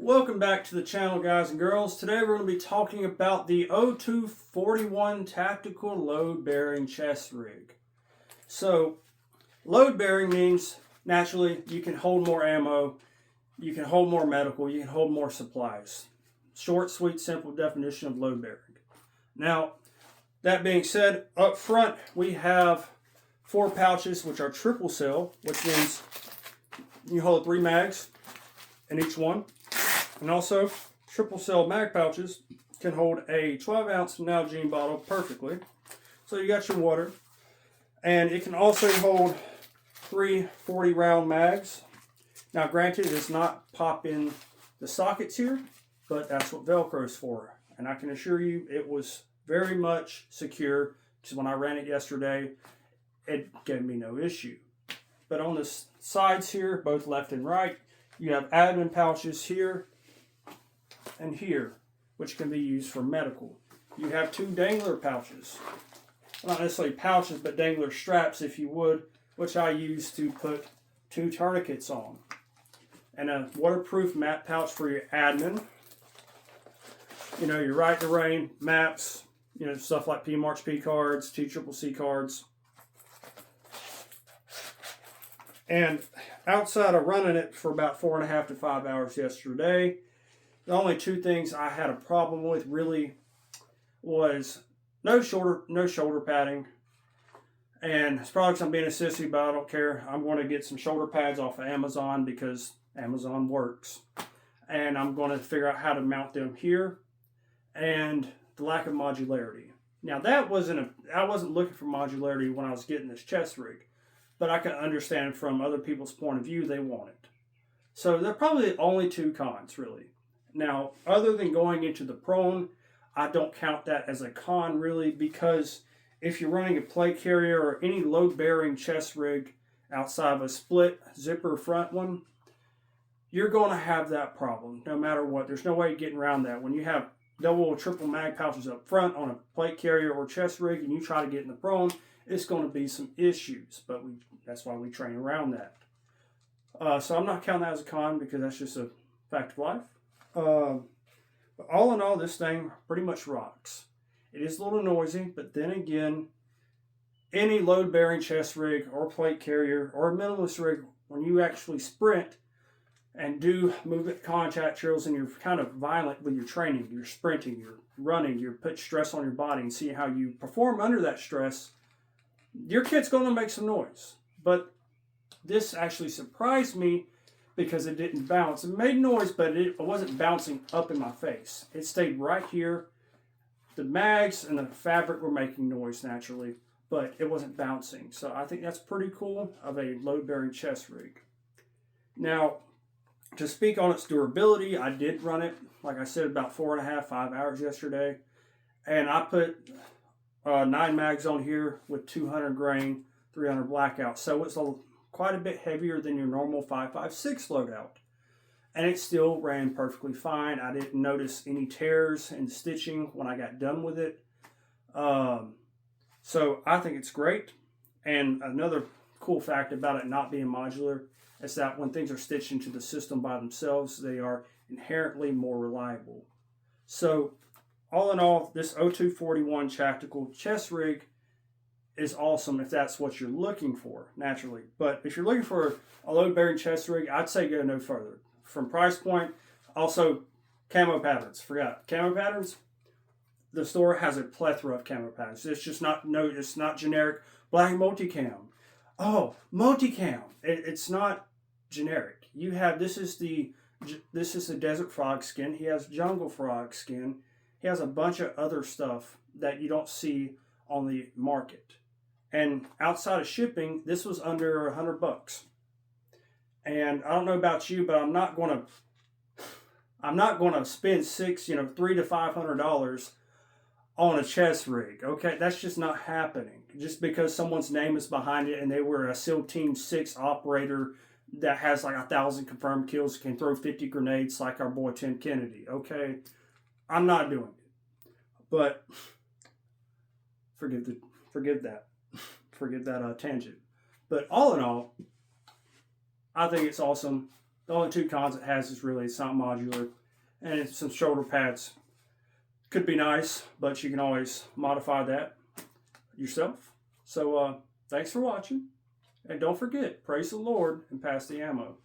Welcome back to the channel, guys and girls. Today we're going to be talking about the O241 Tactical Load Bearing Chest Rig. So, load bearing means, naturally, you can hold more ammo, you can hold more medical, you can hold more supplies. Short, sweet, simple definition of load bearing. Now, that being said, up front we have 4 pouches, which are triple cell, which means you hold 3 mags in each one. And also, triple cell mag pouches can hold a 12-ounce Nalgene bottle perfectly. So you got your water. And it can also hold 3 40-round mags. Now granted, it does not pop in the sockets here, but that's what Velcro is for. And I can assure you it was very much secure, because when I ran it yesterday, it gave me no issue. But on the sides here, both left and right, you have admin pouches here and here, which can be used for medical. You have 2 dangler pouches. Not necessarily pouches, but dangler straps, if you would, which I use to put 2 tourniquets on. And a waterproof map pouch for your admin. You know, your Ride the Rain maps, you know, stuff like P-March P cards, TCCC cards. And outside of running it for about 4.5 to 5 hours yesterday, the only 2 things I had a problem with really was no shoulder padding. And it's probably because I'm being a sissy, but I don't care. I'm going to get some shoulder pads off of Amazon because Amazon works. And I'm going to figure out how to mount them here. And the lack of modularity. Now I wasn't looking for modularity when I was getting this chest rig. But I can understand from other people's point of view, they want it. So they're probably the only 2 cons, really. Now, other than going into the prone, I don't count that as a con, really, because if you're running a plate carrier or any load-bearing chest rig outside of a split zipper front one, you're going to have that problem, no matter what. There's no way of getting around that. When you have double or triple mag pouches up front on a plate carrier or chest rig and you try to get in the prone, it's going to be some issues, but that's why we train around that. So I'm not counting that as a con because that's just a fact of life. But all in all, this thing pretty much rocks. It is a little noisy, but then again, any load-bearing chest rig or plate carrier or a minimalist rig, when you actually sprint and do movement contact drills and you're kind of violent with your training, you're sprinting, you're running, you're putting stress on your body and see how you perform under that stress, your kit's going to make some noise. But this actually surprised me because it didn't bounce. It made noise, but it wasn't bouncing up in my face. It stayed right here. The mags and the fabric were making noise naturally, but it wasn't bouncing. So I think that's pretty cool of a load-bearing chest rig. Now, to speak on its durability, I did run it, like I said, about 4.5, 5 hours yesterday. And I put 9 mags on here with 200 grain, 300 blackout. So it's quite a bit heavier than your normal 5.56 loadout. And it still ran perfectly fine. I didn't notice any tears in stitching when I got done with it. So I think it's great. And another cool fact about it not being modular is that when things are stitched into the system by themselves, they are inherently more reliable. So all in all, this O241 Tactical Chest Rig is awesome if that's what you're looking for, naturally. But if you're looking for a load-bearing chest rig, I'd say go no further. From price point, also camo patterns. Forgot camo patterns. The store has a plethora of camo patterns. It's just it's not generic black multicam. Oh, multicam. It's not generic. You have this is the desert frog skin. He has jungle frog skin. He has a bunch of other stuff that you don't see on the market. And outside of shipping, this was under $100. And I don't know about you, but I'm not going to spend $300 to $500 on a chest rig. Okay, that's just not happening. Just because someone's name is behind it and they were a SEAL Team 6 operator that has like 1,000 confirmed kills, can throw 50 grenades like our boy Tim Kennedy. Okay, I'm not doing it. But forgive that tangent. But all in all, I think it's awesome. The only two cons it has is really it's not modular, and it's some shoulder pads. Could be nice, but you can always modify that yourself. So thanks for watching, and don't forget, praise the Lord and pass the ammo.